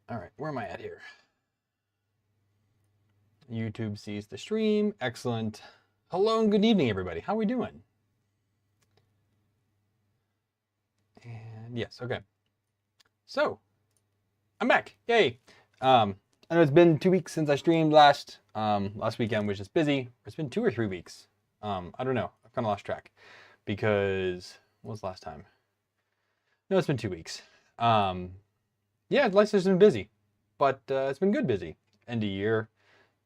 All right, where am I at here? YouTube sees the stream. Excellent. Hello and good evening, everybody. How are we doing? And yes, okay. So, I'm back. Yay. I know it's been 2 weeks since I streamed last. Last weekend was just busy. It's been 2 or 3 weeks. I don't know. I've kind of lost track because what was the last time? No, it's been 2 weeks. Yeah, life's just been busy, but it's been good busy. End of year,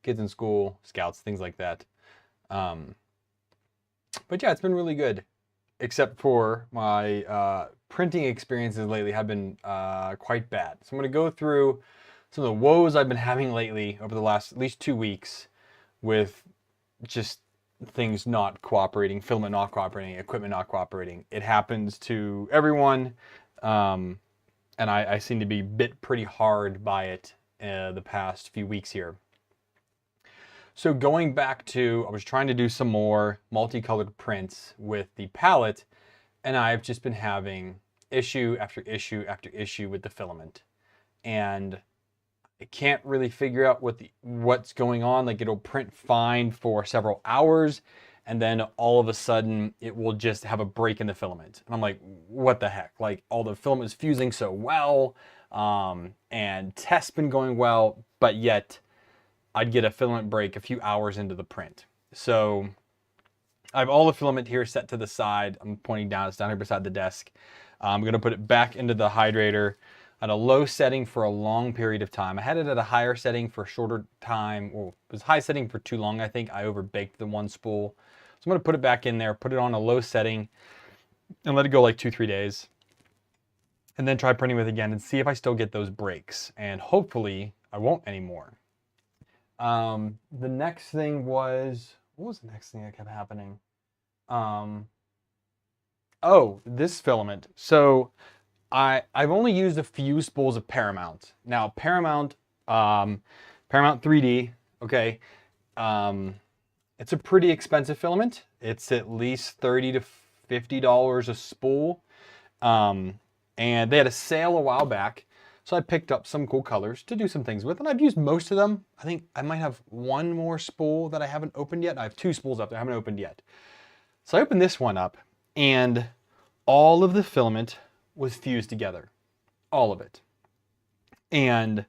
kids in school, scouts, things like that. But yeah, it's been really good, except for my printing experiences lately have been quite bad. So I'm going to go through some of the woes I've been having lately over the last at least 2 weeks with just things not cooperating, filament not cooperating, equipment not cooperating. It happens to everyone, and I seem to be bit pretty hard by it the past few weeks here. So going back to, I was trying to do some more multicolored prints with the palette, and I've just been having issue after issue after issue with the filament. And I can't really figure out what's going on. Like, it'll print fine for several hours, and then all of a sudden it will just have a break in the filament. And I'm like, what the heck? Like, all the filament is fusing so well, and tests been going well, but yet I'd get a filament break a few hours into the print. So I have all the filament here set to the side. I'm pointing down, it's down here beside the desk. I'm gonna put it back into the hydrator at a low setting for a long period of time. I had it at a higher setting for a shorter time. Well, it was high setting for too long, I think. I overbaked the one spool. So I'm gonna put it back in there, put it on a low setting, and let it go like 2-3 days. And then try printing with it again and see if I still get those breaks. And hopefully I won't anymore. The next thing was, what was the next thing that kept happening? Oh, this filament. So I've only used a few spools of Paramount. Now Paramount 3D, okay. It's a pretty expensive filament. It's at least $30 to $50 a spool. And they had a sale a while back. So I picked up some cool colors to do some things with, and I've used most of them. I think I might have one more spool that I haven't opened yet. I have 2 spools up there I haven't opened yet. So I opened this one up, and all of the filament was fused together. All of it. And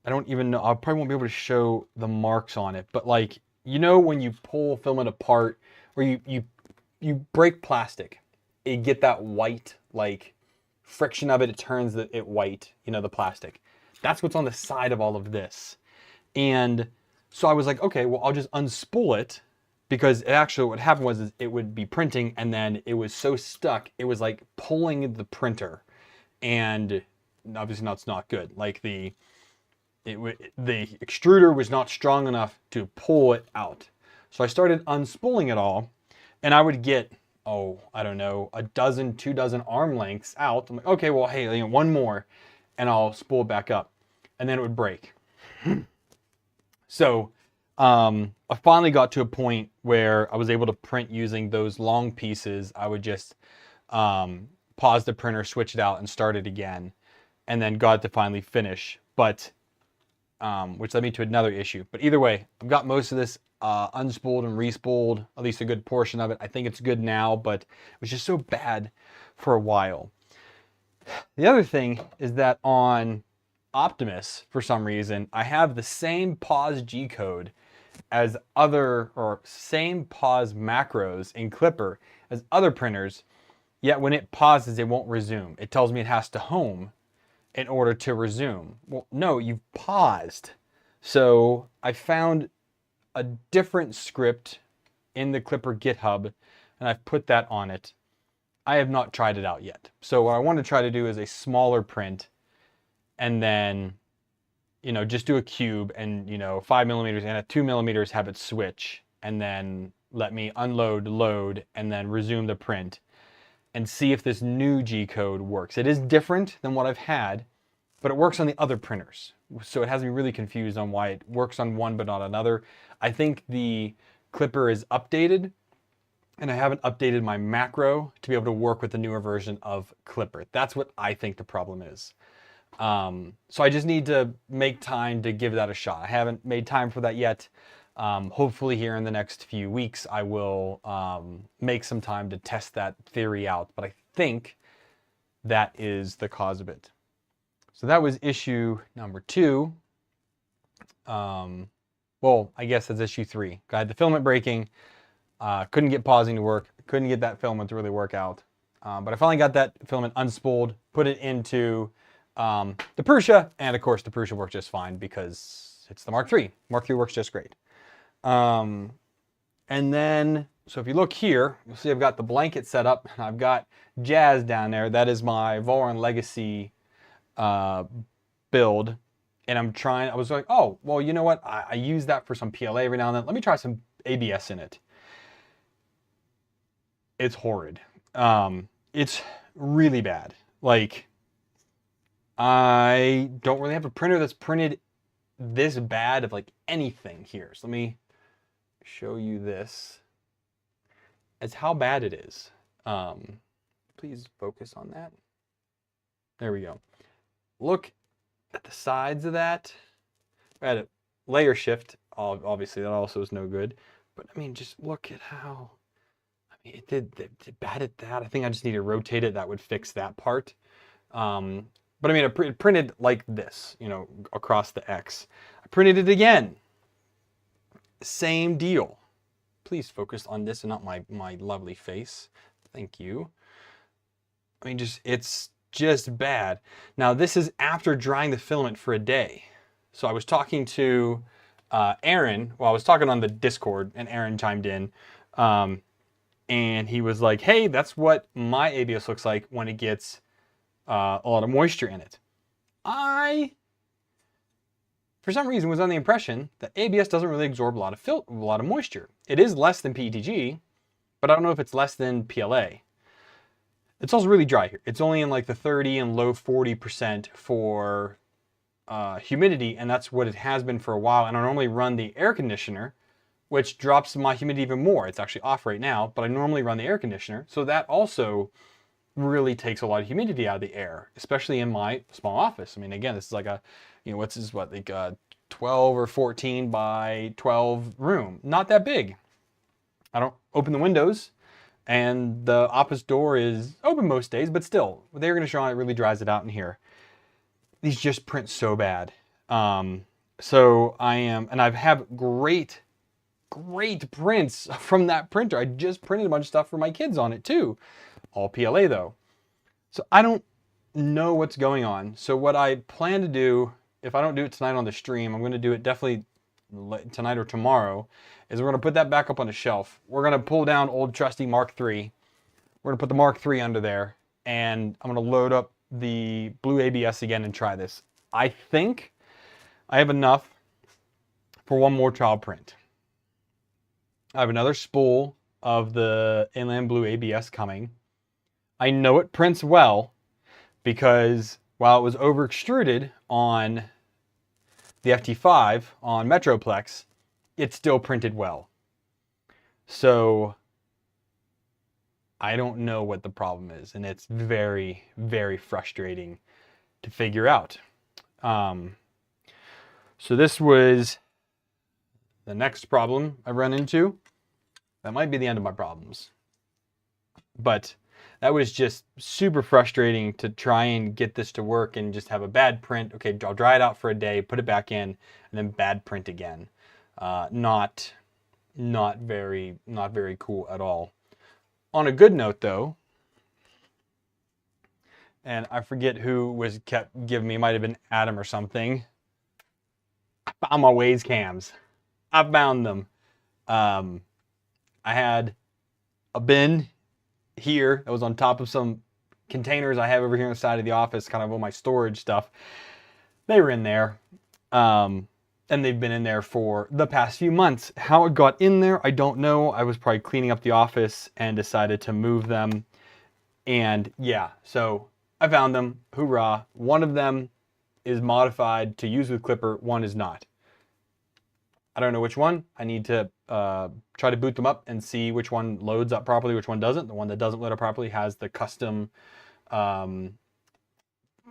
I don't even know, I probably won't be able to show the marks on it, but like, you know when you pull filament apart, or you break plastic, you get that white, like, friction of it, it turns it white, you know, the plastic. That's what's on the side of all of this. And so I was like, okay, well, I'll just unspool it, because it actually, what happened was it would be printing, and then it was so stuck, it was like pulling the printer. And obviously that's not good. Like the extruder was not strong enough to pull it out. So I started unspooling it all, and I would get, oh, I don't know, a dozen, 2 dozen arm lengths out. I'm like, okay, well, hey, you know, one more, and I'll spool it back up, and then it would break. So I finally got to a point where I was able to print using those long pieces. I would just pause the printer, switch it out, and start it again, and then got to finally finish. But which led me to another issue. But either way, I've got most of this unspooled and respooled, at least a good portion of it. I think it's good now, but it was just so bad for a while. The other thing is that on Optimus, for some reason, I have the same pause G code as other, or same pause macros in Clipper as other printers, yet when it pauses, it won't resume. It tells me it has to home in order to resume. Well, no, you've paused. So I found a different script in the Clipper GitHub, and I've put that on it. I have not tried it out yet. So what I want to try to do is a smaller print, and then, you know, just do a cube, and, you know, 5 millimeters and at 2 millimeters have it switch, and then let me unload, load, and then resume the print, and see if this new G code works. It is different than what I've had, but it works on the other printers. So it has me really confused on why it works on one but not another. I think the Clipper is updated, and I haven't updated my macro to be able to work with the newer version of Clipper. That's what I think the problem is. So I just need to make time to give that a shot. I haven't made time for that yet. Hopefully here in the next few weeks, I will make some time to test that theory out. But I think that is the cause of it. So that was issue number 2. Well, I guess that's issue 3. I had the filament breaking. Couldn't get pausing to work. Couldn't get that filament to really work out. But I finally got that filament unspooled, put it into the Prusa, and of course the Prusa worked just fine because it's the Mark III. Mark III works just great. And then, so if you look here, you'll see I've got the blanket set up. I've got Jazz down there. That is my Voron Legacy build. And I was like, oh, well, you know what? I use that for some PLA every now and then. Let me try some ABS in it. It's horrid. It's really bad. Like, I don't really have a printer that's printed this bad of like anything here. So let me show you this as how bad it is. Please focus on that. There we go. Look at the sides of that. I had a layer shift. Obviously, that also is no good. But I mean, just look at how. I mean, it did bad at that. I think I just need to rotate it. That would fix that part. But I mean, it printed like this, you know, across the X. I printed it again. Same deal. Please focus on this and not my lovely face. Thank you. I mean, it's just bad. Now, this is after drying the filament for a day. So I was talking to Aaron. Well, I was talking on the Discord, and Aaron chimed in. And he was like, hey, that's what my ABS looks like when it gets a lot of moisture in it. I, for some reason, was under the impression that ABS doesn't really absorb a lot of moisture. It is less than PETG, but I don't know if it's less than PLA. It's also really dry here. It's only in like the 30 and low 40% for humidity, and that's what it has been for a while. And I normally run the air conditioner, which drops my humidity even more. It's actually off right now, but I normally run the air conditioner. So that also really takes a lot of humidity out of the air, especially in my small office. I mean, again, this is like a, you know, what's this, what, like a 12 or 14 by 12 room. Not that big. I don't open the windows, and the office door is open most days, but still, with air conditioner on, it really dries it out in here. These just print so bad. So I am, and I have great prints from that printer. I just printed a bunch of stuff for my kids on it too. All PLA though. So I don't know what's going on. So what I plan to do, if I don't do it tonight on the stream, I'm going to do it definitely tonight or tomorrow, is we're going to put that back up on the shelf. We're going to pull down old trusty Mark III. We're going to put the Mark III under there, and I'm going to load up the blue ABS again and try this. I think I have enough for one more trial print. I have another spool of the Inland Blue ABS coming. I know it prints well because while it was over extruded on the FT5 on Metroplex, it still printed well. So I don't know what the problem is, and it's very, very frustrating to figure out. So this was the next problem I run into. That might be the end of my problems. But that was just super frustrating to try and get this to work and just have a bad print. Okay, I'll dry it out for a day, put it back in, and then bad print again. Not very cool at all. On a good note though, and I forget who kept giving me, it might have been Adam or something. I found my Waze cams. I found them. I had a bin here that was on top of some containers I have over here on the side of the office, kind of all my storage stuff. They were in there. And they've been in there for the past few months. How it got in there, I don't know. I was probably cleaning up the office and decided to move them. And yeah, so I found them. Hoorah. One of them is modified to use with Clipper. One is not. I don't know which one. I need to try to boot them up and see which one loads up properly, which one doesn't. The one that doesn't load up properly has the custom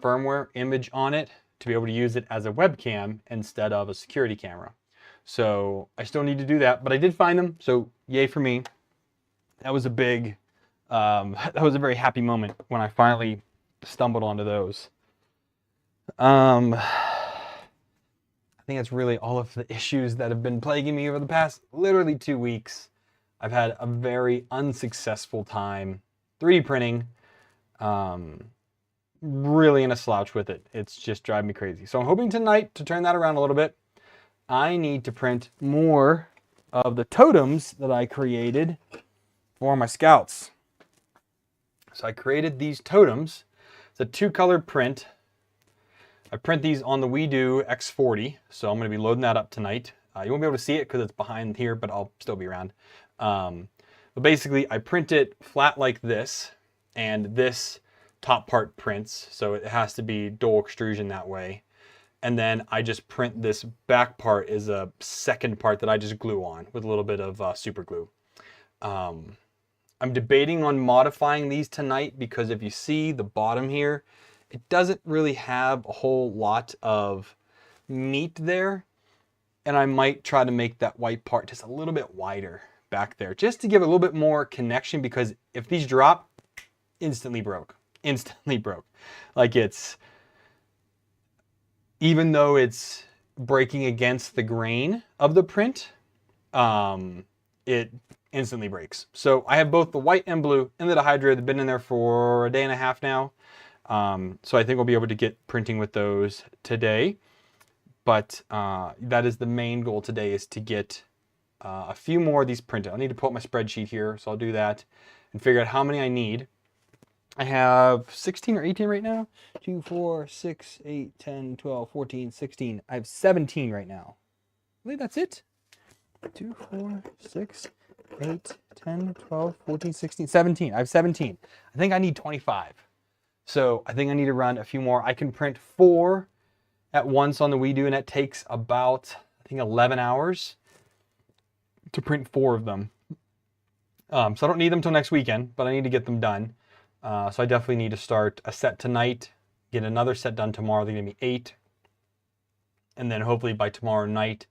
firmware image on it to be able to use it as a webcam instead of a security camera. So I still need to do that, but I did find them, so yay for me. That was a big, that was a very happy moment when I finally stumbled onto those. I think that's really all of the issues that have been plaguing me over the past literally 2 weeks. I've had a very unsuccessful time 3D printing. Really in a slouch with it. It's just driving me crazy. So I'm hoping tonight to turn that around a little bit. I need to print more of the totems that I created for my scouts. So I created these totems. It's a 2-color print. I print these on the WeDo X40, so I'm going to be loading that up tonight. You won't be able to see it because it's behind here, but I'll still be around. But basically, I print it flat like this, and this top part prints, so it has to be dual extrusion that way. And then I just print this back part is a second part that I just glue on with a little bit of super glue. I'm debating on modifying these tonight because if you see the bottom here, it doesn't really have a whole lot of meat there. And I might try to make that white part just a little bit wider back there, just to give a little bit more connection, because if these drop, instantly broke. Like even though it's breaking against the grain of the print, it instantly breaks. So I have both the white and blue in the dehydrator. They've been in there for a day and a half now. So I think we'll be able to get printing with those today. But that is the main goal today, is to get a few more of these printed. I need to pull up my spreadsheet here, so I'll do that and figure out how many I need. I have 16 or 18 right now. 2, 4, 6, 8, 10, 12, 14, 16. I have 17 right now. I believe that's it. 2, 4, 6, 8, 10, 12, 14, 16, 17. I have 17. I think I need 25. So I think I need to run a few more. I can print 4 at once on the WeDo, and that takes about, I think, 11 hours to print 4 of them. So I don't need them till next weekend, but I need to get them done. So I definitely need to start a set tonight, get another set done tomorrow. They're going to be 8. And then hopefully by tomorrow night,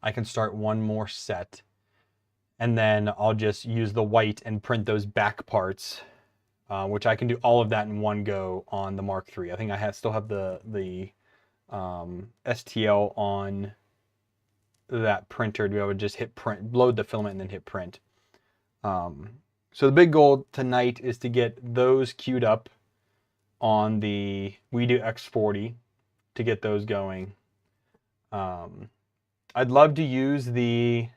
I can start one more set. And then I'll just use the white and print those back parts, which I can do all of that in one go on the Mark III. I think I still have the STL on that printer to be able to just hit print, load the filament, and then hit print. So the big goal tonight is to get those queued up on the WeDo X40 to get those going. I'd love to use the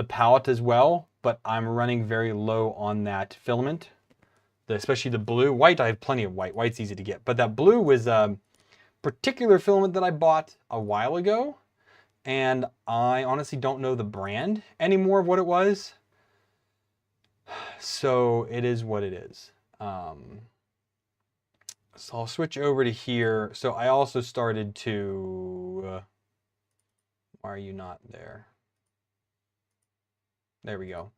palette as well, but I'm running very low on that filament, especially the blue. White, I have plenty of white. White's easy to get, but that blue was a particular filament that I bought a while ago, and I honestly don't know the brand anymore of what it was. So it is what it is. So I'll switch over to here. So I also started to, why are you not there? There we go.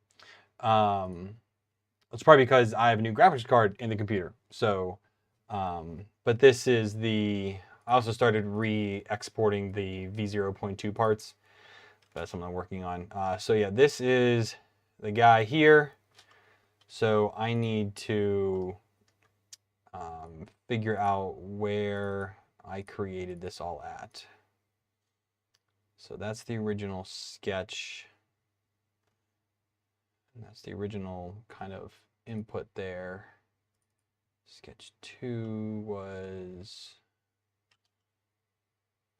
It's probably because I have a new graphics card in the computer. So, but this is I also started re-exporting the V0.2 parts. That's something I'm working on. So yeah, this is the guy here. So I need to figure out where I created this all at. So that's the original sketch. And that's the original kind of input there. Sketch 2 was,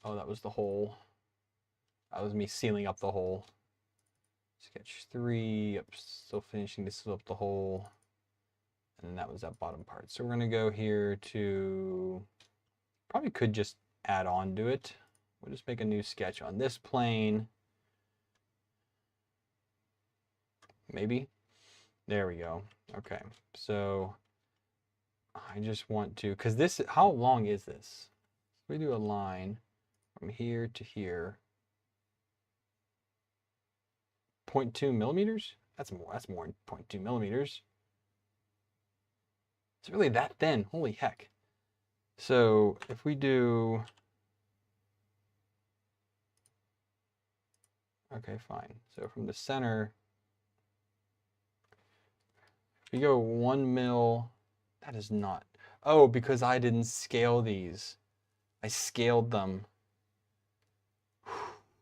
oh, that was the hole. That was me sealing up the hole. Sketch 3, yep, still finishing to seal up the hole. And then that was that bottom part. So we're gonna go here to, probably could just add on to it. We'll just make a new sketch on this plane. Maybe. There we go. Okay, so I just want to, because this, how long is this? We do a line from here to here. 0.2 millimeters? That's more than 0.2 millimeters. It's really that thin. Holy heck. So if we do, okay, fine. So from the center, if we go 1 mil, that is not, oh, because I didn't scale these. I scaled them.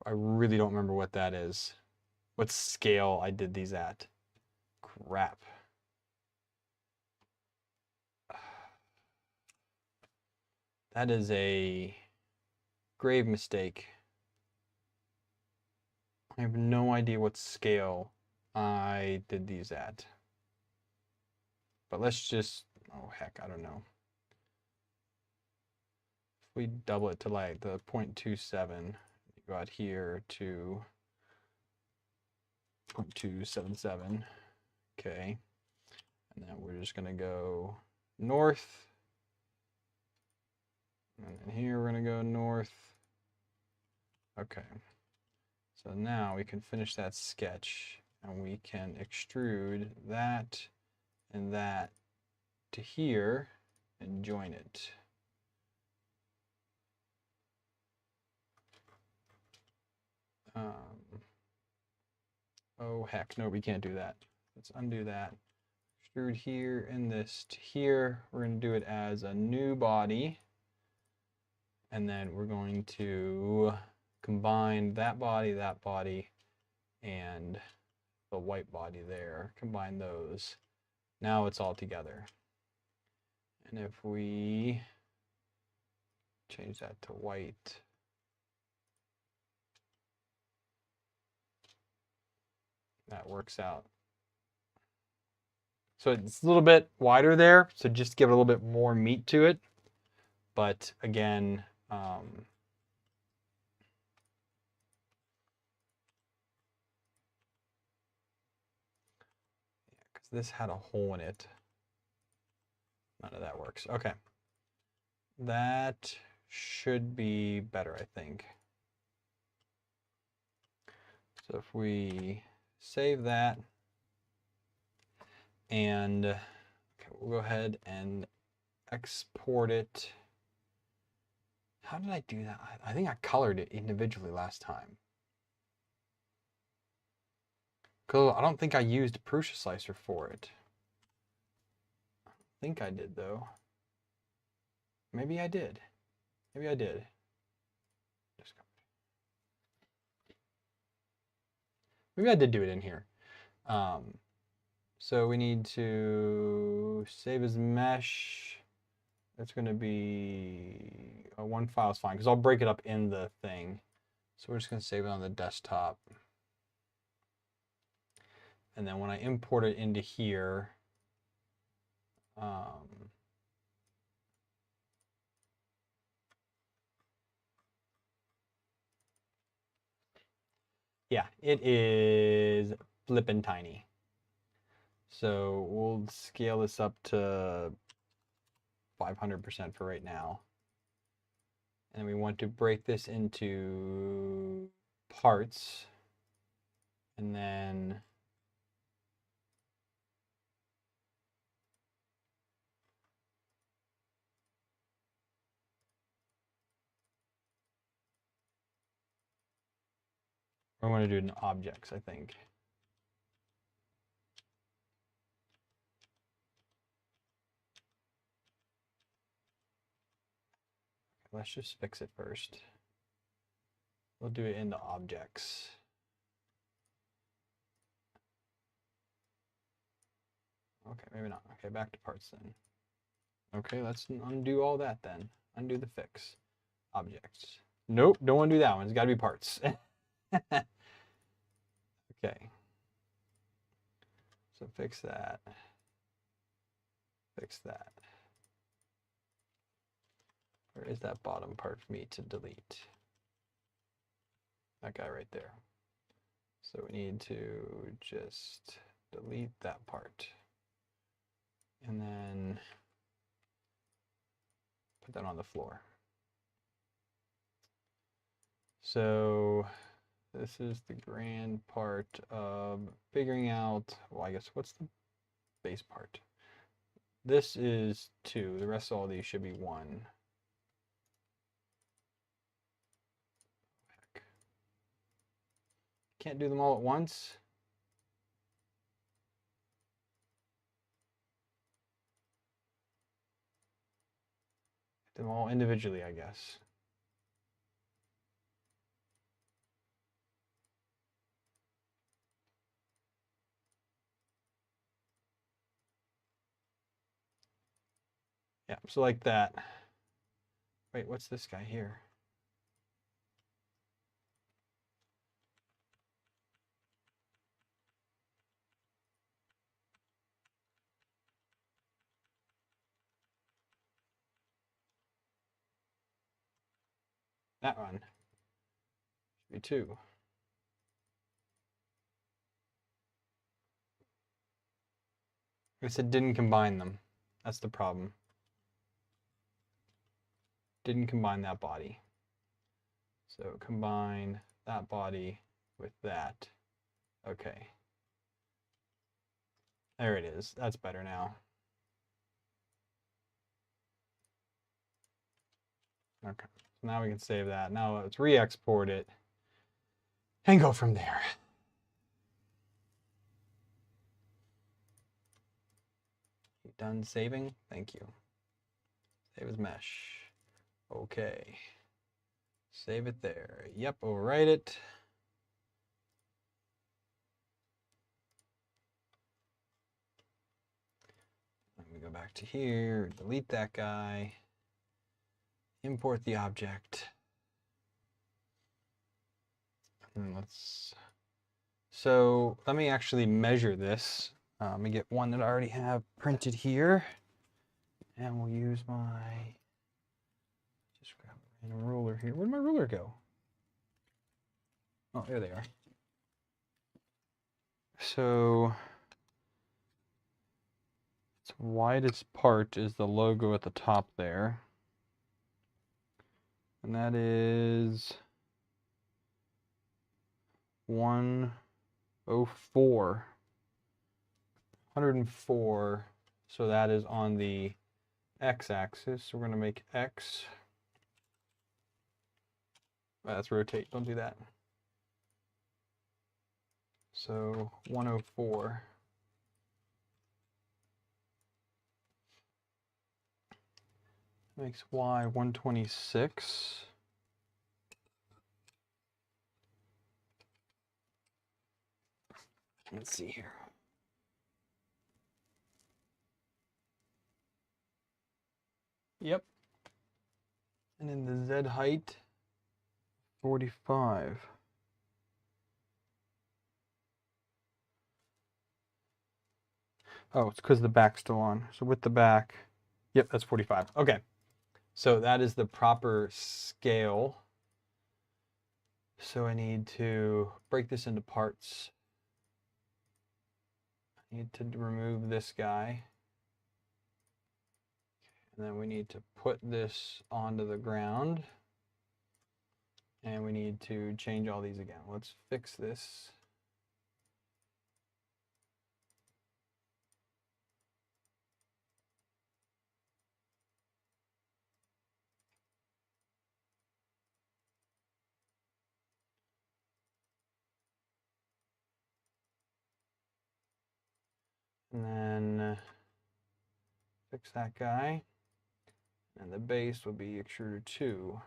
I really don't remember what that is. What scale I did these at. Crap. That is a grave mistake. I have no idea what scale I did these at. But let's just, oh heck, I don't know. If we double it to like the 0.27, go out here to 0.277, okay. And then we're just gonna go north. And then here we're gonna go north. Okay. So now we can finish that sketch and we can extrude that and that to here and join it. Oh heck, no, we can't do that. Let's undo that. Extrude here and this to here. We're going to do it as a new body. And then we're going to combine that body, and the white body there. Combine those. Now it's all together. And if we change that to white, that works out. So it's a little bit wider there, so just give it a little bit more meat to it. But again, because this had a hole in it. None of that works. Okay. That should be better, I think. So if we save that, and okay, we'll go ahead and export it. How did I do that? I think I colored it individually last time. Because I don't think I used a Prusa slicer for it. I think I did, though. Maybe I did. Maybe I did. Maybe I did do it in here. So we need to save as mesh. It's going to be one file is fine because I'll break it up in the thing. So we're just going to save it on the desktop. And then when I import it into here, yeah, it is flippin' tiny. So we'll scale this up to 500% for right now. And we want to break this into parts. And then I want to do it in objects, I think. Let's just fix it first. We'll do it into objects. Okay, maybe not. Okay, back to parts then. Okay, let's undo all that then. Undo the fix. Objects. Nope, don't want to do that one. It's got to be parts. Okay. So fix that. Fix that. Where is that bottom part for me to delete? That guy right there. So we need to just delete that part. And then put that on the floor. So this is the grand part of figuring out, well, I guess, what's the base part? This is 2. The rest of all these should be 1. Can't do them all at once. Do them all individually, I guess. Yeah, so like that. Wait, what's this guy here? That one. Should be 2. I said didn't combine them. That's the problem. Didn't combine that body. So combine that body with that. Okay. There it is. That's better now. Okay. So now we can save that. Now let's re-export it and go from there. Done saving. Thank you. Save as mesh. Okay. Save it there. Yep, overwrite it. Let me go back to here, delete that guy, import the object. And so let me actually measure this. Let me get one that I already have printed here. And we'll use just grab a random ruler here. Where'd my ruler go? Oh, there they are. So its widest part is the logo at the top there. And that is 104. 104. So that is on the x-axis. So we're going to make x. That's rotate. Don't do that. So 104. Makes y 126. Let's see here. Yep. And then the Z height, 45. Oh, it's because the back's still on. So with the back, yep, that's 45. Okay. So that is the proper scale. So I need to break this into parts. I need to remove this guy. And then we need to put this onto the ground. And we need to change all these again. Let's fix this. And then fix that guy. And the base will be extruder 2.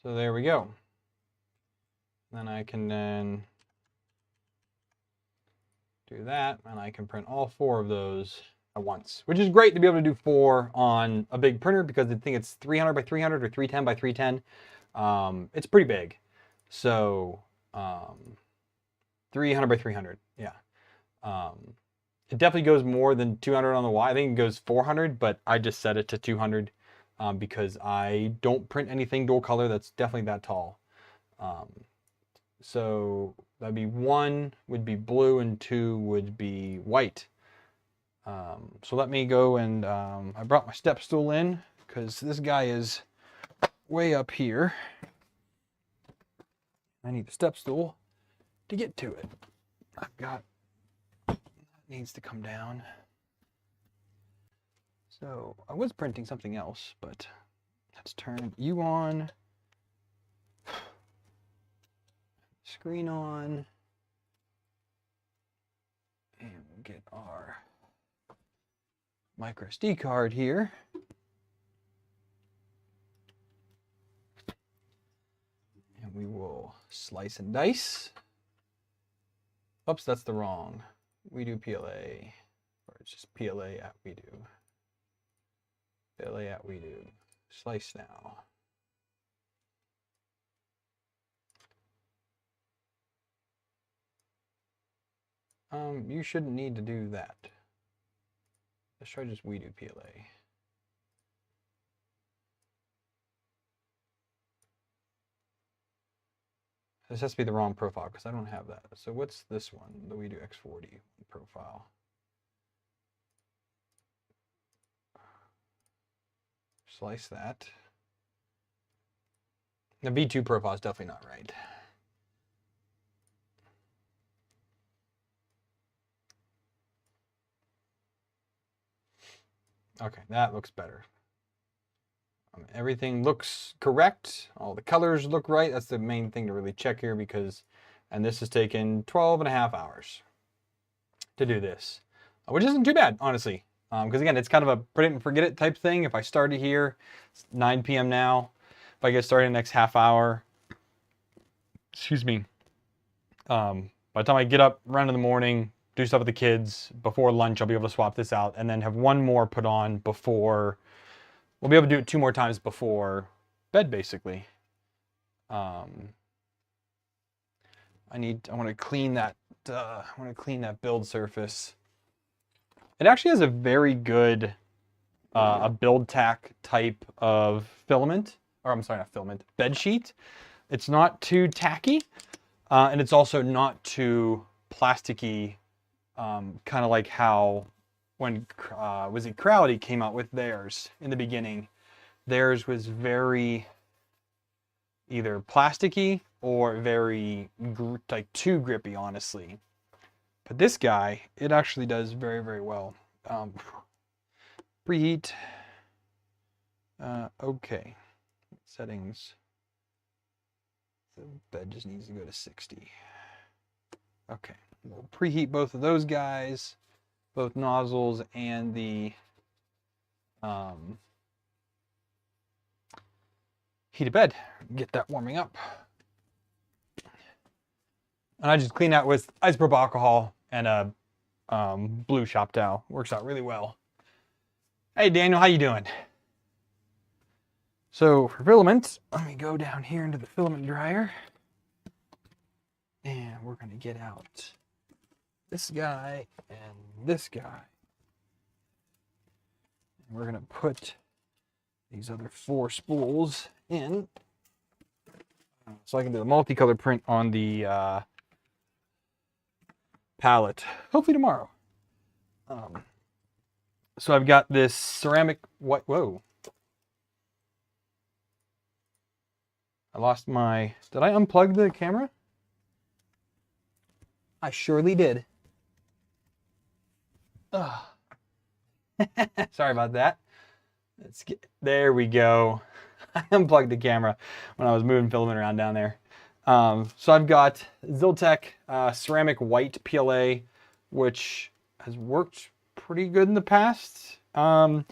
So there we go. Then I can then do that, and I can print all 4 of those at once, which is great to be able to do 4 on a big printer because I think it's 300 by 300 or 310 by 310. It's pretty big. So 300 by 300, yeah. It definitely goes more than 200 on the Y. I think it goes 400, but I just set it to 200 because I don't print anything dual color that's definitely that tall. So that'd be 1 would be blue and 2 would be white. So let me go and I brought my step stool in because this guy is way up here. I need the step stool to get to it. I've got, that needs to come down. So I was printing something else, but let's turn you on. screen on. And we'll get our micro SD card here. And we will slice and dice. Oops, that's the wrong. We do PLA, or it's just PLA at we do. PLA at we do. Slice now. You shouldn't need to do that. Let's try just we do PLA. This has to be the wrong profile because I don't have that. So what's this one? The we do X40 profile. Slice that. The V2 profile is definitely not right. Okay, that looks better. Everything looks correct. All the colors look right. That's the main thing to really check here because, and this has taken 12.5 hours to do this, which isn't too bad, honestly. Because again, it's kind of a put it and forget it type thing. If I started here, it's 9 p.m. now. If I get started in the next half hour, excuse me, by the time I get up, run in the morning, do stuff with the kids, before lunch, I'll be able to swap this out and then have one more put on before, we'll be able to do it 2 more times before bed, basically. I want to clean that, build surface. It actually has a very good a build tack type of filament, or I'm sorry, not filament, bed sheet. It's not too tacky, and it's also not too plasticky, kind of like how when was it Crowdy came out with theirs in the beginning. Theirs was very either plasticky or very like too grippy, honestly. But this guy, it actually does very, very well. Preheat. Okay. Settings. The bed just needs to go to 60. Okay. We'll preheat both of those guys, both nozzles and the heated bed. Get that warming up. And I just clean that with isopropyl alcohol and a blue shop towel. Works out really well. Hey Daniel, how you doing? So for filament, let me go down here into the filament dryer. And we're gonna get out this guy and this guy. And we're gonna put these other 4 spools in. So I can do the multicolor print on the palette, hopefully tomorrow. So I've got this ceramic white, whoa. I lost my, did I unplug the camera? I surely did. Ugh. Sorry about that. Let's get, there we go. I unplugged the camera when I was moving filament around down there. So I've got Ziltech ceramic white PLA, which has worked pretty good in the past. Then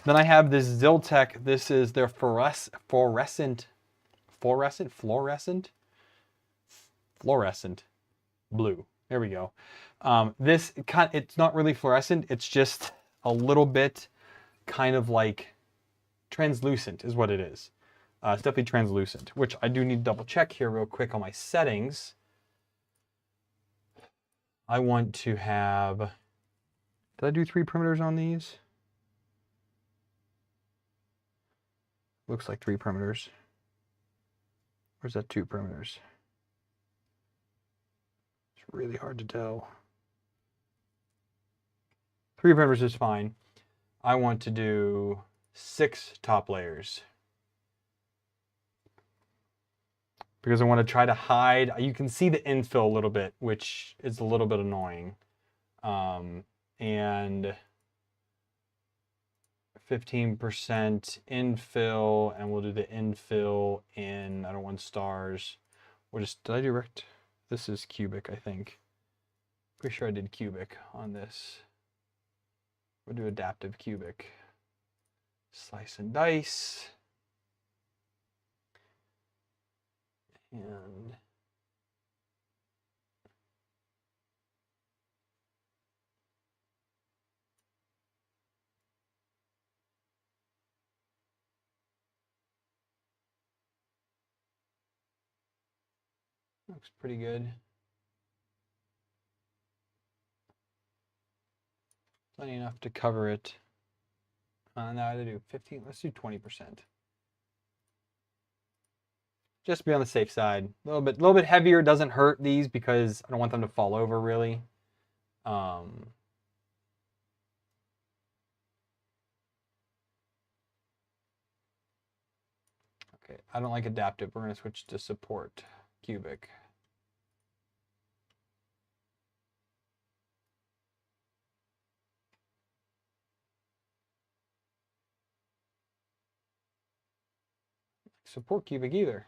I have this Ziltech. This is their fluorescent blue. There we go. This it's not really fluorescent. It's just a little bit kind of like translucent is what it is. It's definitely translucent, which I do need to double check here real quick on my settings. I want to have, did I do 3 perimeters on these? Looks like 3 perimeters. Or is that 2 perimeters? It's really hard to tell. 3 perimeters is fine. I want to do 6 top layers. Because I want to try to hide, you can see the infill a little bit, which is a little bit annoying. And 15% infill, and we'll do the infill in, I don't want stars. We'll just, did I do rect? this is cubic, I think. Pretty sure I did cubic on this. We'll do adaptive cubic. Slice and dice. And looks pretty good. Plenty enough to cover it. Now I do 15. Let's do 20%. Just to be on the safe side. A little bit heavier doesn't hurt these because I don't want them to fall over really. Okay, I don't like adaptive. We're going to switch to support cubic. Support cubic either.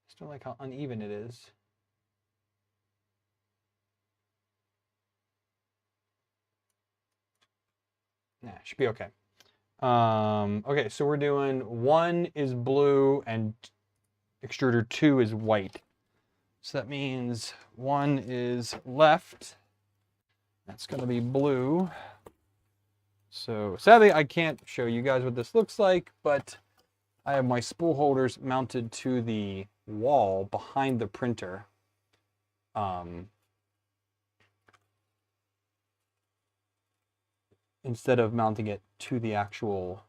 Just don't like how uneven it is. Nah, should be okay. Okay, so we're doing 1 is blue and extruder 2 is white. So that means 1 is left. That's going to be blue. So sadly, I can't show you guys what this looks like, but I have my spool holders mounted to the wall behind the printer. Instead of mounting it to the actual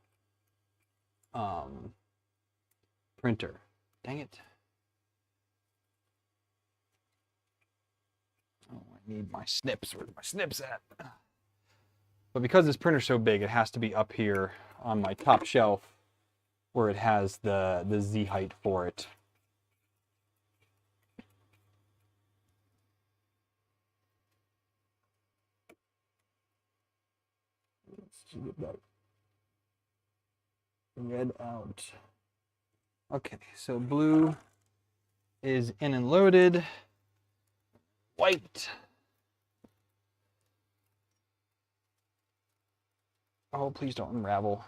printer. Dang it. Oh, I need my snips. Where's my snips at? But because this printer's so big, it has to be up here on my top shelf where it has the Z height for it. Let's get that red out. Okay, so blue is in and loaded. White. Oh, please don't unravel.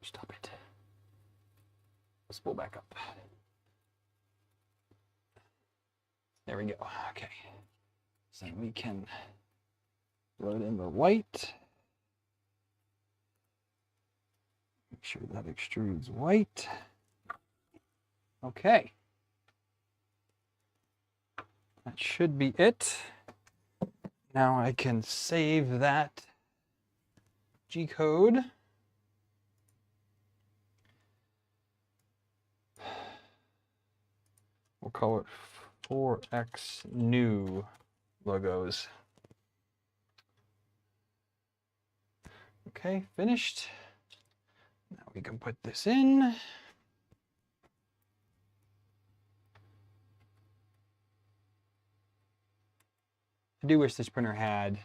Stop it. Let's pull back up. There we go. Okay. So we can load in the white. Make sure that extrudes white. Okay. That should be it. Now I can save that G code. We'll call it 4X new logos. Okay, finished. Now we can put this in. I do wish this printer had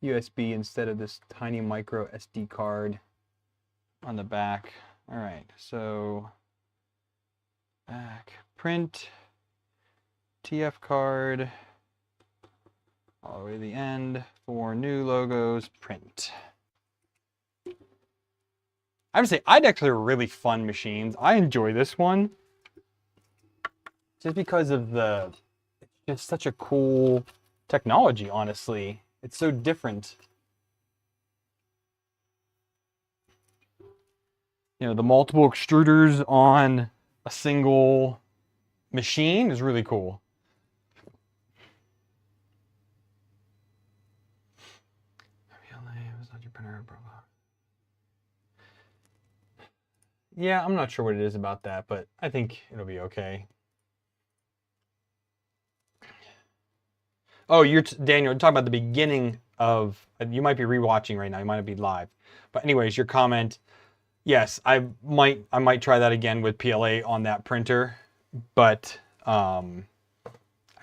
USB instead of this tiny micro SD card on the back. All right, so back, print, TF card, all the way to the end, for new logos, print. I would say IDEX are really fun machines. I enjoy this one just because of it's just such a cool technology, honestly. It's so different. You know, the multiple extruders on a single machine is really cool. Yeah, I'm not sure what it is about that, but I think it'll be okay. Oh, Daniel, you're talking about the beginning of, you might be rewatching right now, you might not be live. But anyways, your comment, yes, I might try that again with PLA on that printer, but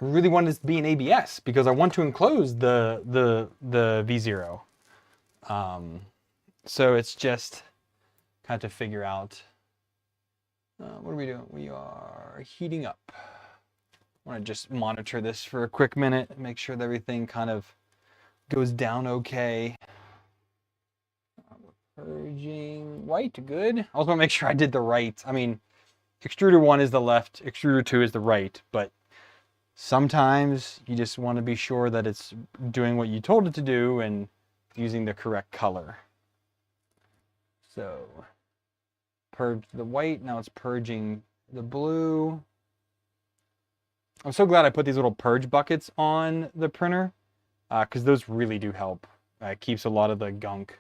I really want this to be an ABS because I want to enclose the V0. So it's just kind of to figure out what are we doing? We are heating up. I want to just monitor this for a quick minute, make sure that everything kind of goes down okay. Purging white, good. I also want to make sure I did the right. I mean, extruder 1 is the left, extruder 2 is the right, but sometimes you just want to be sure that it's doing what you told it to do and using the correct color. So, purge the white, now it's purging the blue. I'm so glad I put these little purge buckets on the printer, because those really do help. It keeps a lot of the gunk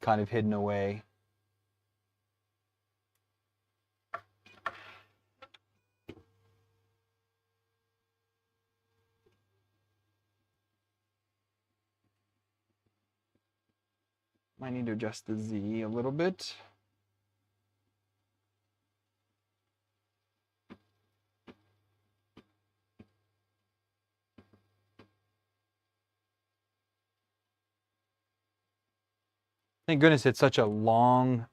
kind of hidden away. Might need to adjust the Z a little bit. Thank goodness it's such a long,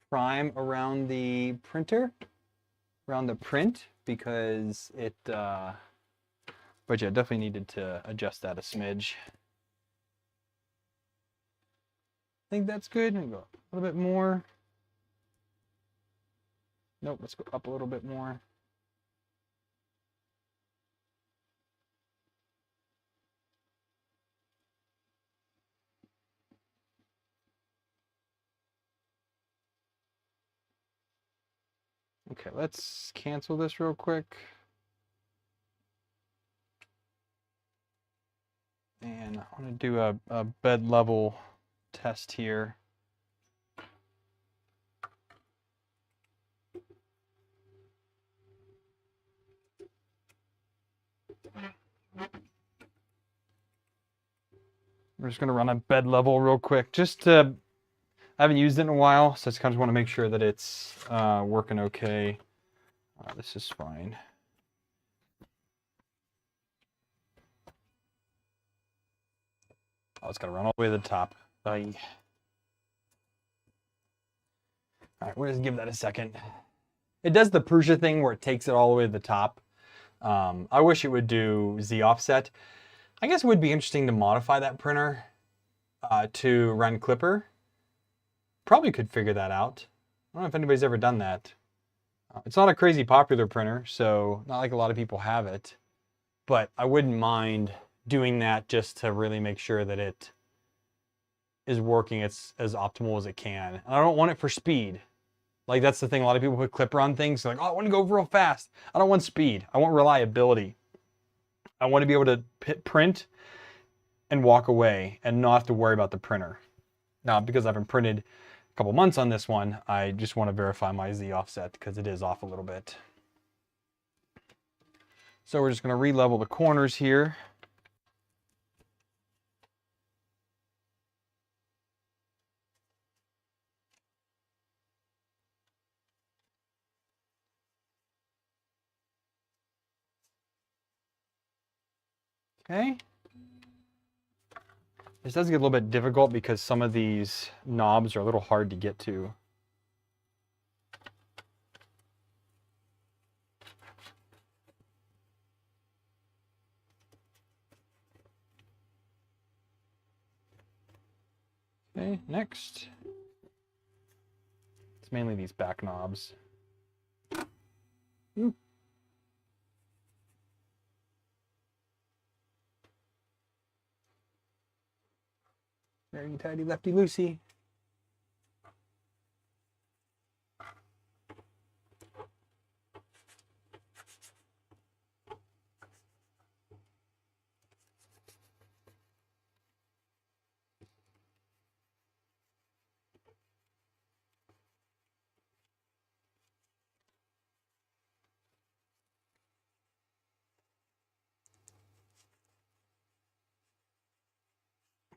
prime around the printer, around the print, because it, but yeah, definitely needed to adjust that a smidge. I think that's good. I'm gonna go a little bit more. Nope, let's go up a little bit more. Okay, let's cancel this real quick. And I want to do a bed level test here. We're just going to run a bed level real quick. Just to, I haven't used it in a while, so I just kind of want to make sure that it's working okay. This is fine. Oh, it's got to run all the way to the top. All right, we'll just give that a second. It does the Prusa thing where it takes it all the way to the top. I wish it would do Z offset. I guess it would be interesting to modify that printer to run Clipper. Probably could figure that out. I don't know if anybody's ever done that. It's not a crazy popular printer, so not like a lot of people have it. But I wouldn't mind doing that just to really make sure that it is working as optimal as it can. And I don't want it for speed. Like, that's the thing. A lot of people put Clipper on things. They're like, oh, I want to go real fast. I don't want speed. I want reliability. I want to be able to print and walk away and not have to worry about the printer. Now, because I haven't printed a couple months on this one, I just want to verify my Z offset because it is off a little bit. So we're just going to re-level the corners here. Okay. This does get a little bit difficult because some of these knobs are a little hard to get to. Okay, next. It's mainly these back knobs. Ooh. Very tidy lefty loosey.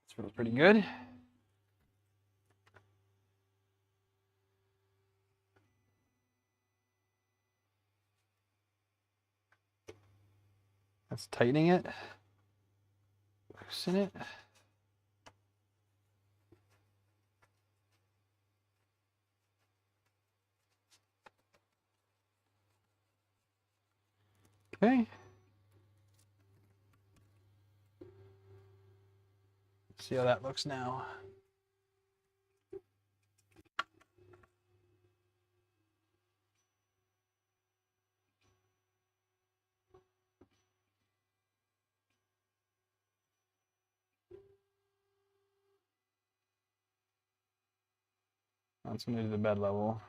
This feels pretty good. That's tightening it. Loosen it. Okay. See how that looks now. That's going to do the bed level.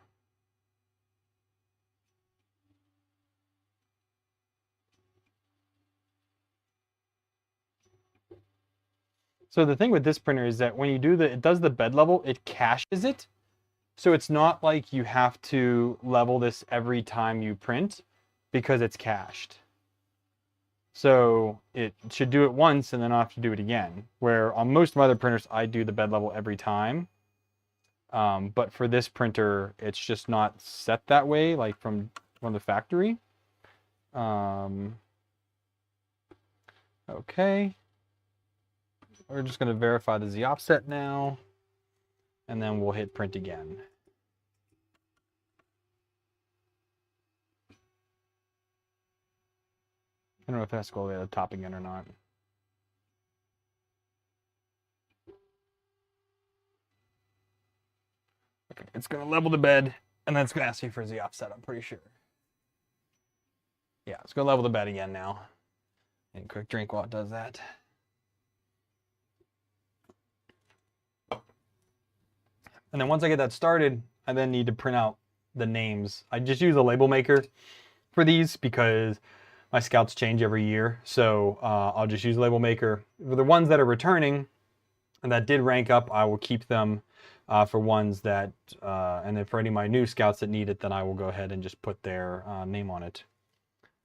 So the thing with this printer is that when you do it does the bed level, it caches it. So it's not like you have to level this every time you print because it's cached. So it should do it once and then I'll have to do it again. Where on most of my other printers, I do the bed level every time. But for this printer, it's just not set that way, like from the factory. Okay. We're just going to verify the Z offset now, and then we'll hit print again. I don't know if it has to go all the way to the top again or not. Okay, it's going to level the bed, and then it's going to ask you for Z offset, I'm pretty sure. Yeah, it's going to level the bed again now. And quick drink while it does that. And then once I get that started, I then need to print out the names. I just use a label maker for these because my scouts change every year. So I'll just use a label maker. For the ones that are returning and that did rank up, I will keep them for ones that, and then for any of my new scouts that need it, then I will go ahead and just put their name on it.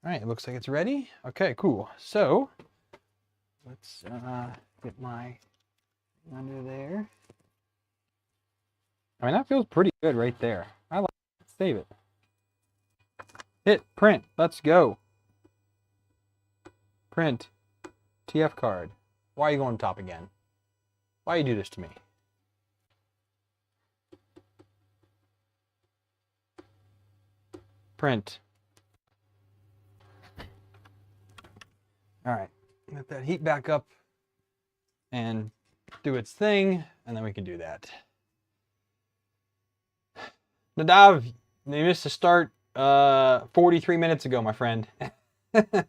All right, it looks like it's ready. Okay, cool. So let's get my under there. I mean, that feels pretty good right there. I like it. Save it. Hit print. Let's go. Print. TF card. Why are you going top again? Why you do this to me? Print. All right. Let that heat back up and do its thing, and then we can do that. Nadav, you missed a start 43 minutes ago, my friend. That's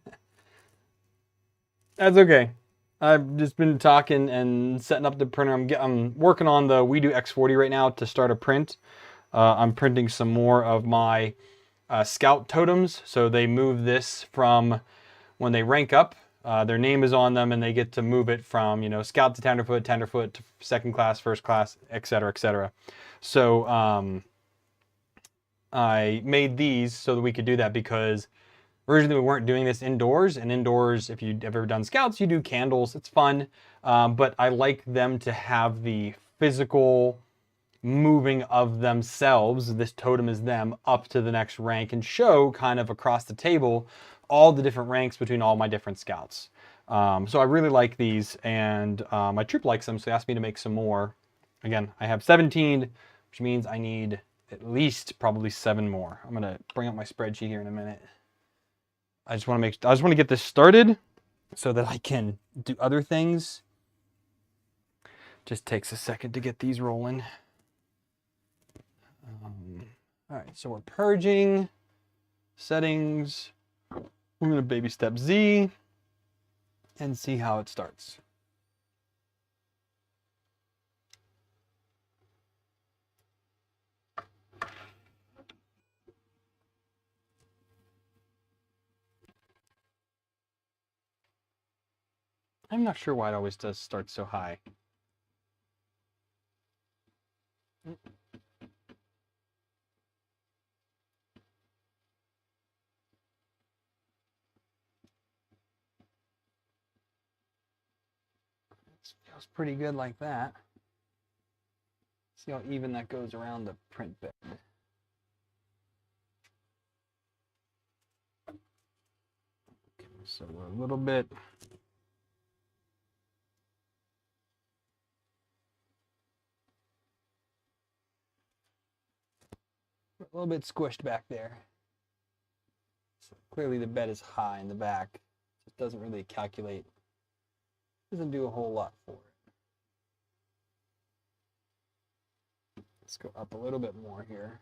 okay. I've just been talking and setting up the printer. I'm working on the We Do X40 right now to start a print. I'm printing some more of my Scout totems. So they move this from when they rank up, their name is on them and they get to move it from, you know, Scout to Tenderfoot to second class, first class, etc., etc. So I made these so that we could do that because originally we weren't doing this indoors, and indoors, if you've ever done scouts, you do candles, it's fun, but I like them to have the physical moving of themselves, this totem is them, up to the next rank and show kind of across the table all the different ranks between all my different scouts. So I really like these, and my troop likes them, so they asked me to make some more. Again, I have 17, which means I need at least probably 7 more. I'm gonna bring up my spreadsheet here in a minute. I just want to get this started so that I can do other things. Just takes a second to get these rolling. All right, so we're purging, settings. We're gonna baby step Z and see how it starts. I'm not sure why it always does start so high. It feels pretty good like that. See how even that goes around the print bed. Okay, So we're a little bit squished back there. So clearly the bed is high in the back. It doesn't really calculate. Doesn't do a whole lot for it. Let's go up a little bit more here.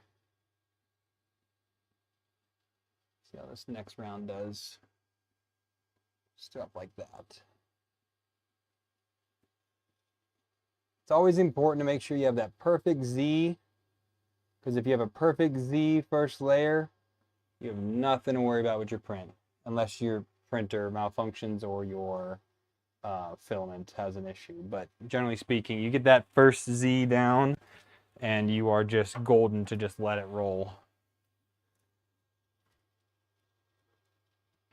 See how this next round does. Just up like that. It's always important to make sure you have that perfect Z, because if you have a perfect Z first layer, you have nothing to worry about with your print, unless your printer malfunctions or your filament has an issue. But generally speaking, you get that first Z down and you are just golden to just let it roll.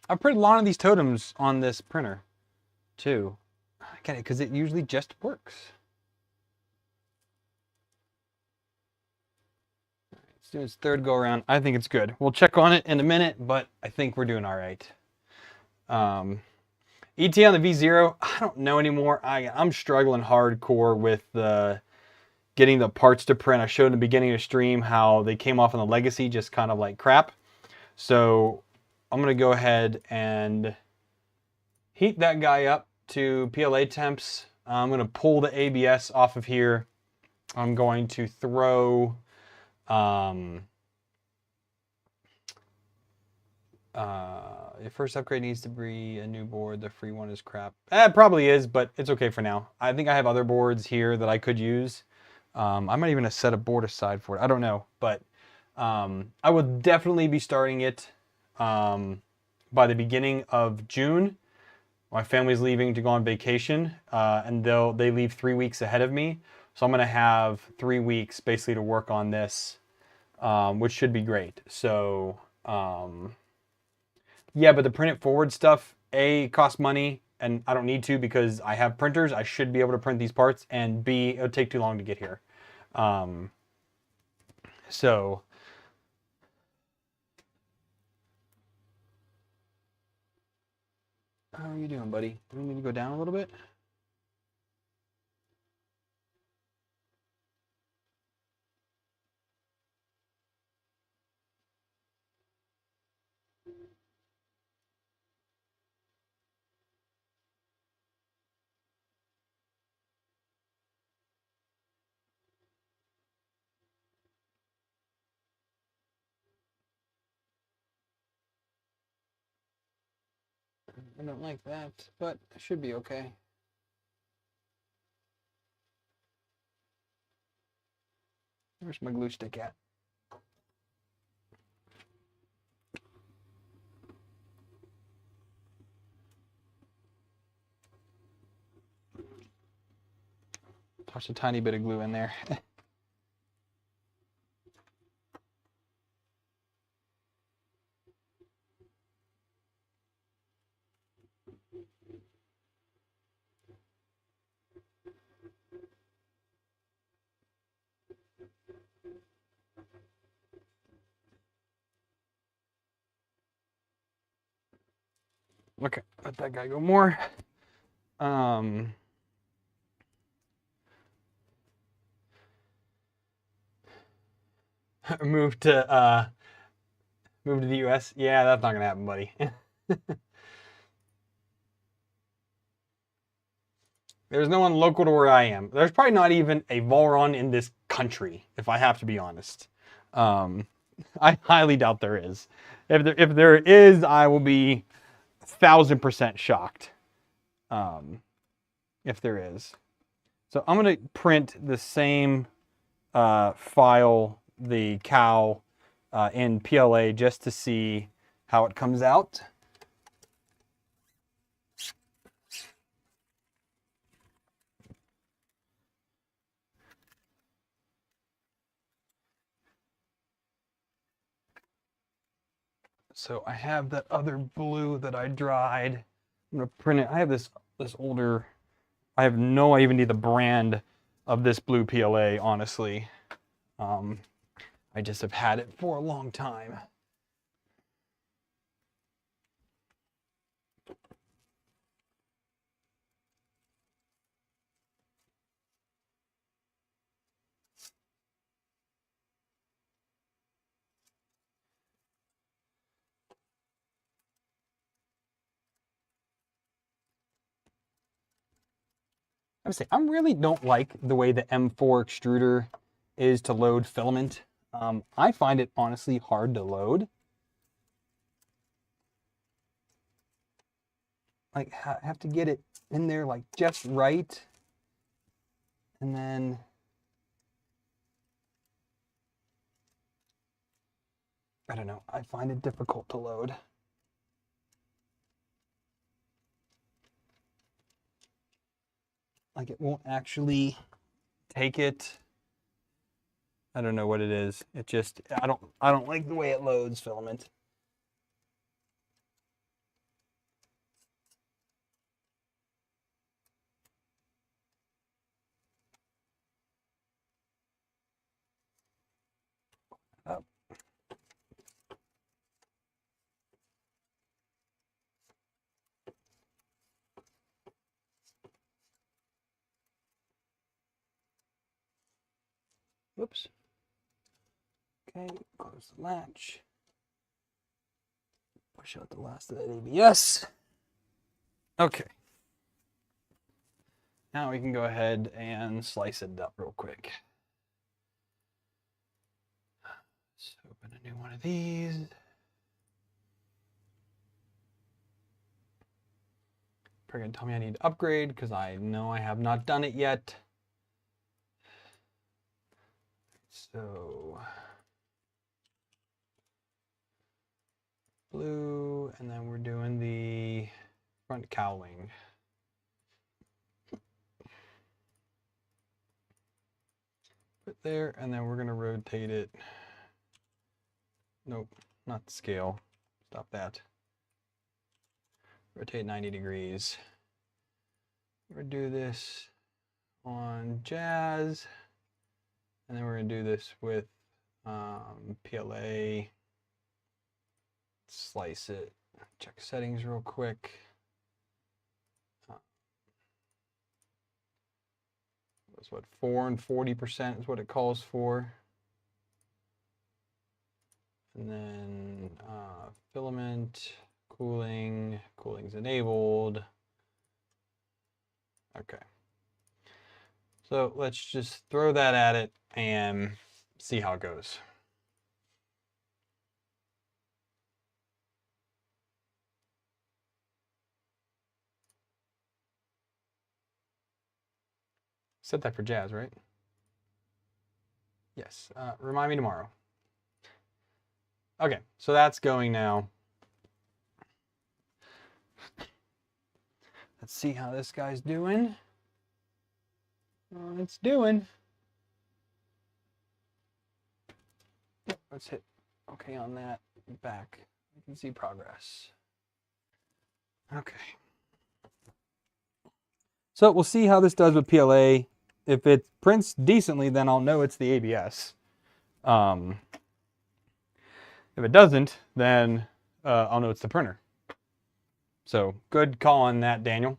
I've printed a lot of these totems on this printer too. I get it because it usually just works. Let's do its third go around. I think it's good. We'll check on it in a minute, but I think we're doing all right. ET on the V0, I don't know anymore. I'm struggling hardcore with getting the parts to print. I showed in the beginning of the stream how they came off on the Legacy just kind of like crap. So I'm going to go ahead and heat that guy up to PLA temps. I'm going to pull the ABS off of here. I'm going to throw your first upgrade needs to be a new board. The free one is crap. It probably is, but it's okay for now. I think I have other boards here that I could use. I might even have set a board aside for it. I don't know, but I will definitely be starting it by the beginning of June. My family's leaving to go on vacation, and they leave 3 weeks ahead of me. So I'm going to have 3 weeks basically to work on this, which should be great. So yeah, but the print it forward stuff, A, costs money, and I don't need to because I have printers. I should be able to print these parts, and B, it'll take too long to get here. So how are you doing, buddy? Do we need to go down a little bit? I don't like that, but it should be okay. Where's my glue stick at? Toss a tiny bit of glue in there. Okay, let that guy go more. Move to the US. Yeah, that's not gonna happen, buddy. There's no one local to where I am. There's probably not even a Volron in this country, if I have to be honest. I highly doubt there is. If there is, I will be 1000% shocked. If there is. So I'm going to print the same file, the cow, in PLA just to see how it comes out. So I have that other blue that I dried. I'm going to print it. I have this older, I have no idea the brand of this blue PLA, honestly. I just have had it for a long time. I would say I really don't like the way the M4 extruder is to load filament. I find it honestly hard to load. Like, I have to get it in there like just right. And then I don't know, I find it difficult to load. Like, it won't actually take it. I don't know what it is. It just, I don't like the way it loads filament. Up. Whoops. Okay, close the latch. Push out the last of that ABS. Okay. Now we can go ahead and slice it up real quick. Let's open a new one of these. Probably gonna tell me I need to upgrade because I know I have not done it yet. So blue, and then we're doing the front cowling. Put there, and then we're gonna rotate it. Nope, not the scale. Stop that. Rotate 90 degrees. We're gonna do this on Jazz, and then we're gonna do this with PLA. Slice it. Check settings real quick. That's what 4 and 40% is what it calls for. And then filament, cooling's enabled. Okay. So let's just throw that at it and see how it goes. Set that for Jazz, right? Yes. Remind me tomorrow. Okay, so that's going now. Let's see how this guy's doing. It's doing. Let's hit okay on that back. You can see progress. Okay. So we'll see how this does with PLA. If it prints decently, then I'll know it's the ABS. If it doesn't, then I'll know it's the printer. So good call on that, Daniel.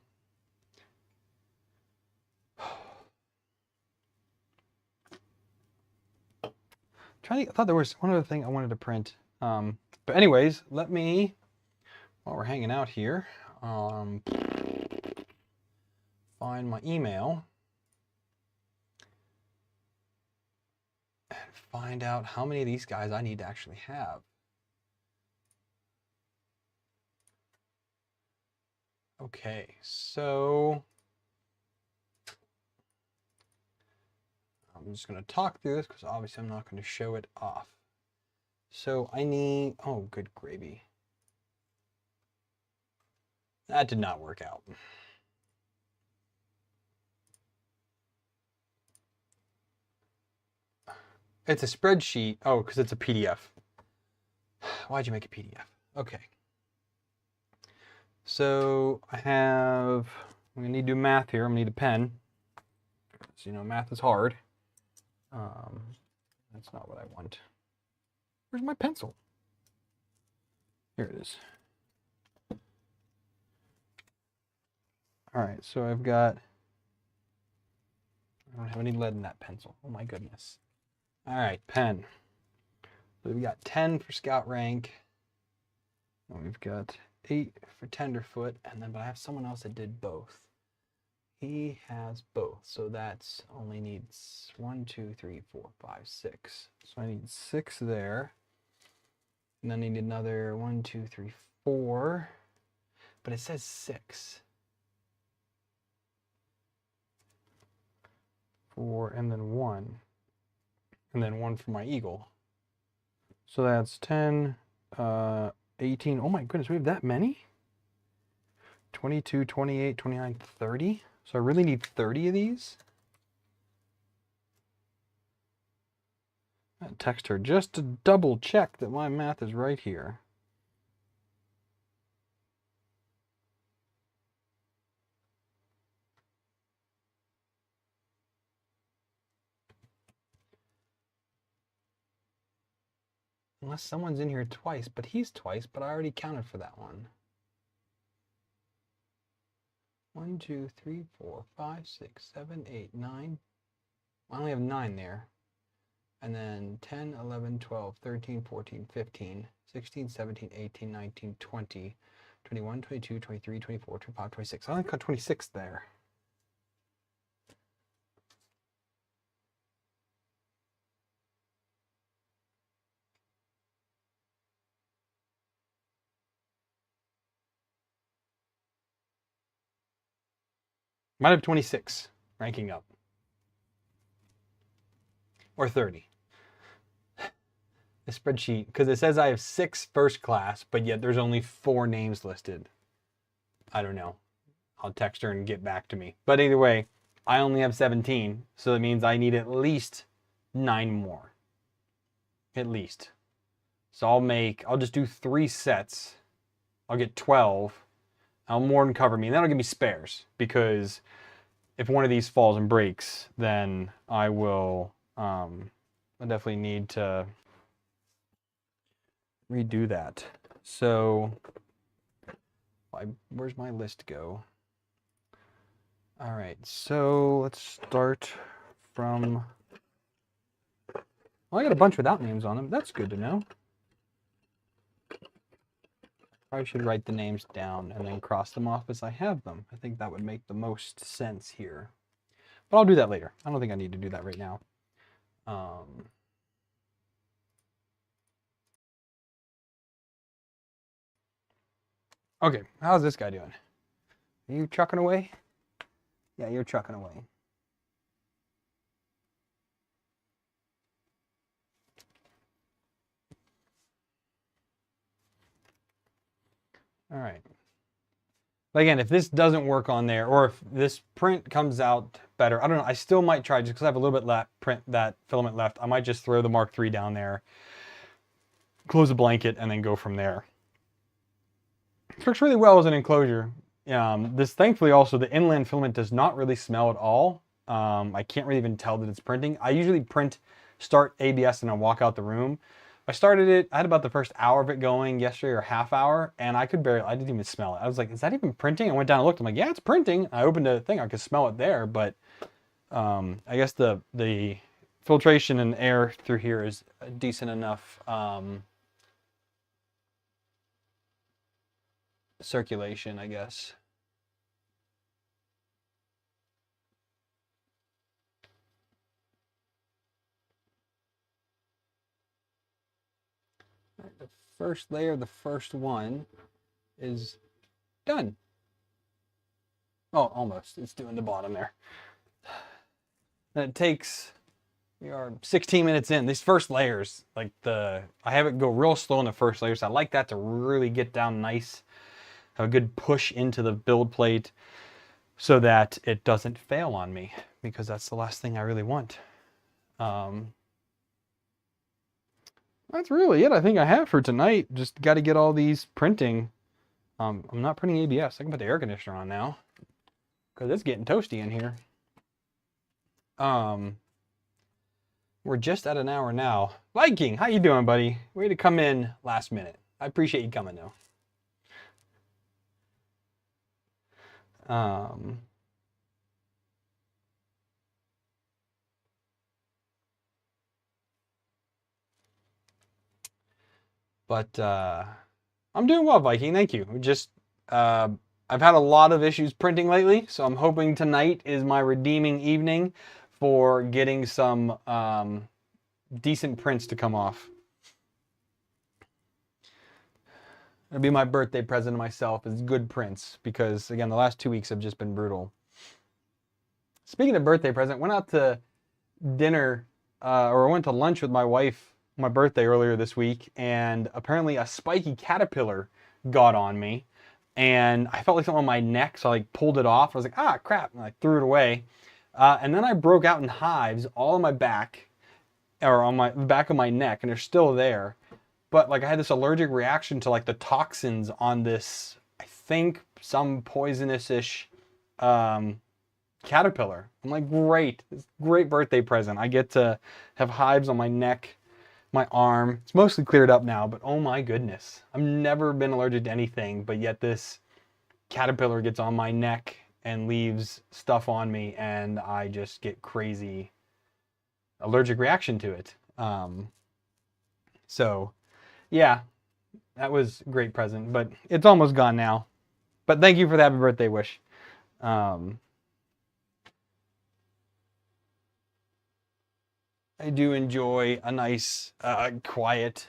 I thought there was one other thing I wanted to print. But anyways, let me, while we're hanging out here, find my email and find out how many of these guys I need to actually have. Okay, so I'm just going to talk through this because obviously I'm not going to show it off. So I need, oh, good gravy. That did not work out. It's a spreadsheet. Oh, because it's a PDF. Why'd you make a PDF? Okay. So I'm going to need to do math here. I'm going to need a pen. So, you know, math is hard. That's not what I want. Where's my pencil? Here it is. All right, so I don't have any lead in that pencil. Oh my goodness. All right, pen. So we've got 10 for scout rank. And we've got 8 for tenderfoot, but I have someone else that did both. He has both, so that's only needs 1, 2, 3, 4, 5, 6. So I need 6 there. And then I need another 1, 2, 3, 4. But it says 6. 4 and then 1. And then 1 for my eagle. So that's 10, 18. Oh my goodness, we have that many? 22, 28, 29, 30. So I really need 30 of these. I'll text her just to double check that my math is right here. Unless someone's in here twice, but he's twice, but I already counted for that one. 1, 2, 3, 4, 5, 6, 7, 8, 9. I only have 9 there. And then 10, 11, 12, 13, 14, 15, 16, 17, 18, 19, 20, 21, 22, 23, 24, 25, 26. I only got 26 there. Might have 26 ranking up. Or 30. The spreadsheet, because it says I have 6 first class, but yet there's only 4 names listed. I don't know. I'll text her and get back to me. But either way, I only have 17, so that means I need at least 9 more. At least. So I'll just do 3 sets. I'll get 12. I'll more than cover me. And that'll give me spares, because if one of these falls and breaks, then I will I definitely need to redo that. So where's my list go? All right, so let's start from, well, I got a bunch without names on them. That's good to know. I should write the names down and then cross them off as I have them. I think that would make the most sense here. But I'll do that later. I don't think I need to do that right now. Okay, how's this guy doing? Are you trucking away? Yeah, you're trucking away. All right. But again, if this doesn't work on there, or if this print comes out better, I don't know. I still might try, just because I have a little bit left, that filament left. I might just throw the Mark III down there, close the blanket, and then go from there. It works really well as an enclosure. This, thankfully, also the inland filament does not really smell at all. I can't really even tell that it's printing. I usually start ABS and I walk out the room. I started it, I had about the first hour of it going yesterday, or half hour, and I didn't even smell it. I was like, is that even printing? I went down and looked, I'm like, yeah, it's printing. I opened the thing, I could smell it there, but I guess the filtration and air through here is decent enough circulation, I guess. The first layer, the first one, is done. Oh, almost. It's doing the bottom there. And it takes, we are 16 minutes in. These first layers, I have it go real slow in the first layers. So I like that to really get down nice, have a good push into the build plate so that it doesn't fail on me, because that's the last thing I really want. That's really it I think I have for tonight. Just got to get all these printing. I'm not printing ABS. I can put the air conditioner on now, because it's getting toasty in here. We're just at an hour now. Viking, how you doing, buddy? Way to come in last minute. I appreciate you coming, though. But I'm doing well, Viking. Thank you. Just I I've had a lot of issues printing lately, so I'm hoping tonight is my redeeming evening for getting some decent prints to come off. It'll be my birthday present to myself is good prints, because again, the last 2 weeks have just been brutal. Speaking of birthday present, went out to dinner, or I went to lunch with my wife, my birthday earlier this week, and apparently a spiky caterpillar got on me, and I felt like something on my neck, so I like pulled it off. I was like, ah, crap, and I threw it away. And then I broke out in hives all on my back, or on my back of my neck, and they're still there. But like I had this allergic reaction to like the toxins on this, I think some poisonous-ish caterpillar. I'm like, great, great birthday present. I get to have hives on my neck, my arm. It's mostly cleared up now, but oh my goodness. I've never been allergic to anything, but yet this caterpillar gets on my neck and leaves stuff on me, and I just get crazy allergic reaction to it. So yeah, that was a great present, but it's almost gone now. But thank you for the happy birthday wish. I do enjoy a nice, quiet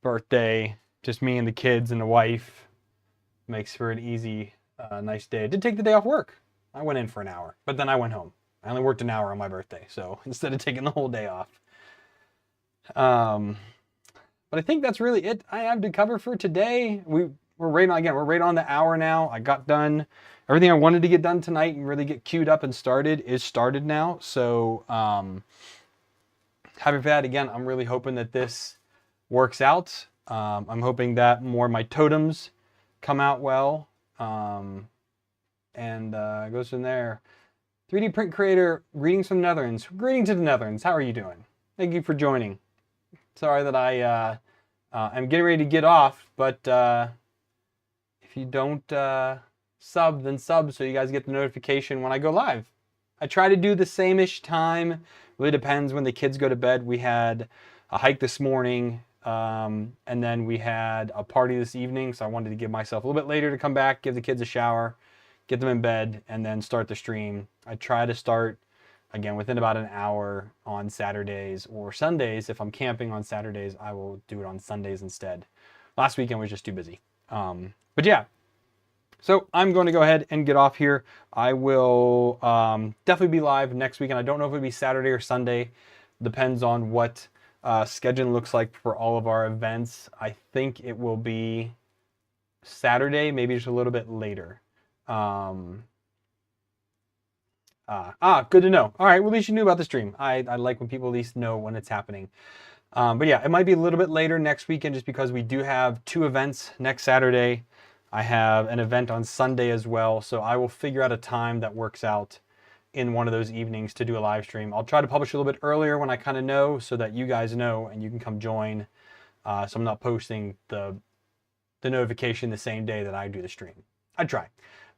birthday. Just me and the kids and the wife. Makes for an easy, nice day. I did take the day off work. I went in for an hour, but then I went home. I only worked an hour on my birthday, so instead of taking the whole day off. But I think that's really it I have to cover for today. We're right on the hour now. I got done everything I wanted to get done tonight and really get queued up and started now. So happy for that. Again, I'm really hoping that this works out. I'm hoping that more of my totems come out well. And goes from there. 3D print creator, greetings from the Netherlands. Greetings to the Netherlands. How are you doing? Thank you for joining. Sorry that I am getting ready to get off, but if you don't sub, then sub so you guys get the notification when I go live. I try to do the same-ish time. Really depends when the kids go to bed. We had a hike this morning, and then we had a party this evening, so I wanted to give myself a little bit later to come back, give the kids a shower, get them in bed, and then start the stream. I try to start again within about an hour on Saturdays or Sundays. If I'm camping on Saturdays, I will do it on Sundays instead. Last weekend was just too busy. But yeah, so I'm going to go ahead and get off here. I will definitely be live next weekend. I don't know if it'll be Saturday or Sunday. Depends on what scheduling looks like for all of our events. I think it will be Saturday, maybe just a little bit later. Good to know. All right, well, at least you knew about the stream. I like when people at least know when it's happening. But yeah, it might be a little bit later next weekend just because we do have 2 events next Saturday. I have an event on Sunday as well, so I will figure out a time that works out in one of those evenings to do a live stream. I'll try to publish a little bit earlier when I kind of know so that you guys know and you can come join. So I'm not posting the notification the same day that I do the stream. I try.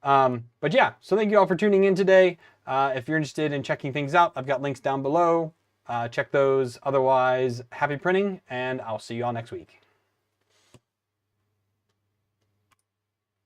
But yeah, so thank you all for tuning in today. If you're interested in checking things out, I've got links down below. Check those. Otherwise, happy printing, and I'll see you all next week.